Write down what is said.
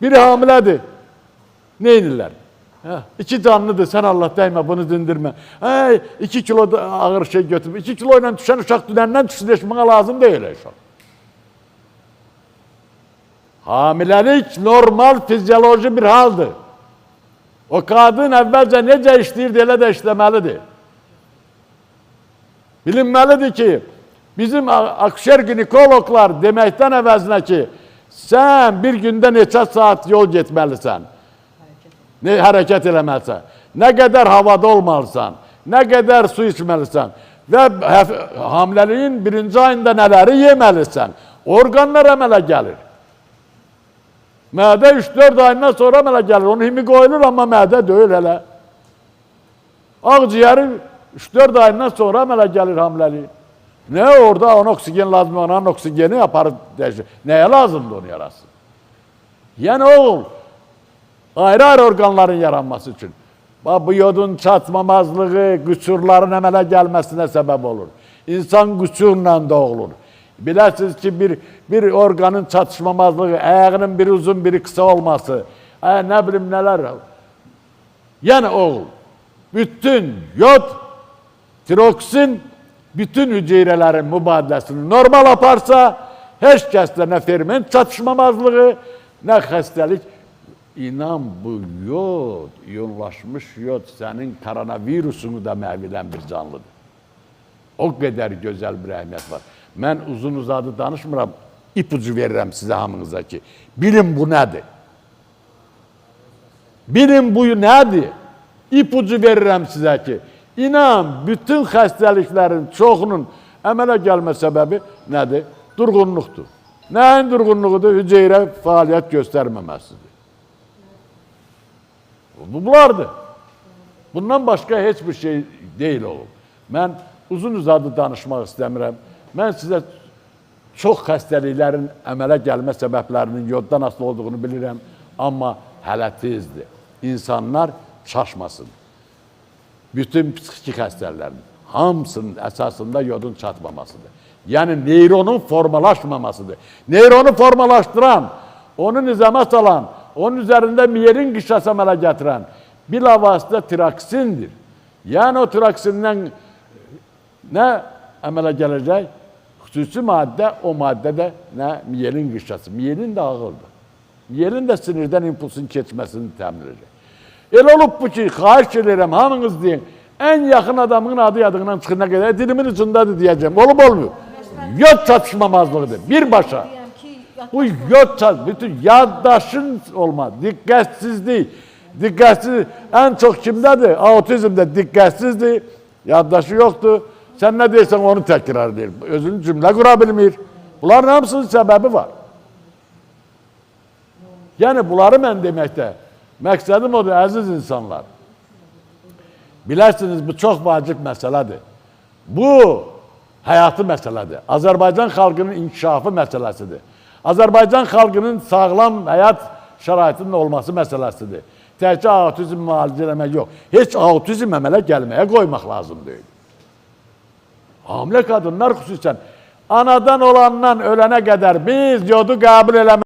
Biri hamilədir. Neynirlər? 2 canlıdır, sən Allah dəymə, bunu dindirmə. 2 kilo da ağır şey götürüb. 2 kilo ilə düşən uşaq dünəndən düşsünləşməyə lazım deyil uşaq. Hamiləlik normal fizyoloji bir haldır. O qadın əvvəlcə necə işləyirdi, elə də işləməlidir. Bilinməlidir ki, bizim akuşer ginekologlar deməkdən əvəzinə ki, sən bir gündə neçə saat yol getməlisən, hərəkət eləməlisən, nə qədər havada olmalısan, nə qədər su içməlisən və hamiləliyin 1-ci ayında nələri yeməlisən, orqanlar əmələ gəlir. Mədə 3-4 ayından sonra əmələ gəlir, onun himi qoyulur, amma mədə deyil hələ. Ağciyəri 3-4 ayından sonra əmələ gəlir hamiləliyin. Nə orada ona oksigen lazım, onun oksigeni aparıb dəyişir. Nəyə lazımdır onu yarasın? Yəni oğul, ayrı-ayrı orqanların yaranması üçün. Bu yodun çatmamazlığı, qüsurların əmələ gəlməsinə səbəb olur. İnsan qüsurla doğulur. Biləsiniz ki, bir orqanın çatışmamazlığı, ayağının biri uzun, biri qısa olması, nə bilim nələr. Yəni oğul, bütün yod, tiroksin, bütün hüceyrələrin mübadiləsini normal aparsa, heç kəsdə nə ferment çatışmamazlığı, nə xəstəlik. İnan bu yod, iyonlaşmış yod sənin koronavirusunu da məhvilən bir canlıdır. O qədər gözəl bir əhəmiyyət var. Mən uzun-uzadı danışmıram, ipucu verirəm sizə hamınıza ki, bilin bu nədir? Bilin bu nədir? İpucu verirəm sizə ki, İnan, bütün xəstəliklərin çoxunun əmələ gəlmə səbəbi nədir? Durğunluqdur. Nəyin durğunluğudur? Hüceyrə fəaliyyət göstərməməsidir. Bunlardır. Bundan başqa heç bir şey deyil olur. Mən uzun-uzadı danışmaq istəmirəm. Mən sizə çox xəstəliklərin əmələ gəlmə səbəblərinin yoddan asılı olduğunu bilirəm. Amma hələ tezdir. İnsanlar çaşmasın. Bütün psixik xəstəliklərin hamısının əsasında yodun çatmamasıdır. Yəni, neyronun formalaşmamasıdır. Neyronu formalaşdıran, onu nizama salan, onun üzərində miyelin qişası əmələ gətirən bilavasitə tiraksindir. Yəni, o tiraksindən nə əmələ gələcək? Xüsusi maddə, o maddə də nə? Miyelin qişası. Miyelin də ağıldır. Miyelin də sinirdən impulsun keçməsini təmin edəcək. Elə olub bu ki, xahiş edirəm, hamınız deyin, ən yaxın adamın adı yadığından çıxın nə qədər, dilimin ucundadır deyəcəm. Olub olmuyor. Yod çatışmamazlığıdır, birbaşa. Bu yod çatışmamazlığı, bütün yaddaşın olmaz, diqqətsizlik. Diqqətsiz, ən çox kimdədir? Autizmdə diqqətsizdir, yaddaşı yoxdur. Sən nə deyirsən, onu təkrar edir. Özünü cümlə qura bilmir. Bunların hamısının səbəbi var. Yəni, bunları mən deməkdə, məqsədim odur, əziz insanlar. Bilərsiniz, bu çox vacib məsələdir. Bu, həyatı məsələdir. Azərbaycan xalqının inkişafı məsələsidir. Azərbaycan xalqının sağlam həyat şəraitinin olması məsələsidir. Təkcə autizm müalicə eləmək yox. Heç autizm əmələ gəlməyə qoymaq lazım deyil. Hamilə qadınlar xüsusən anadan olandan ölənə qədər biz yodu qəbul eləmək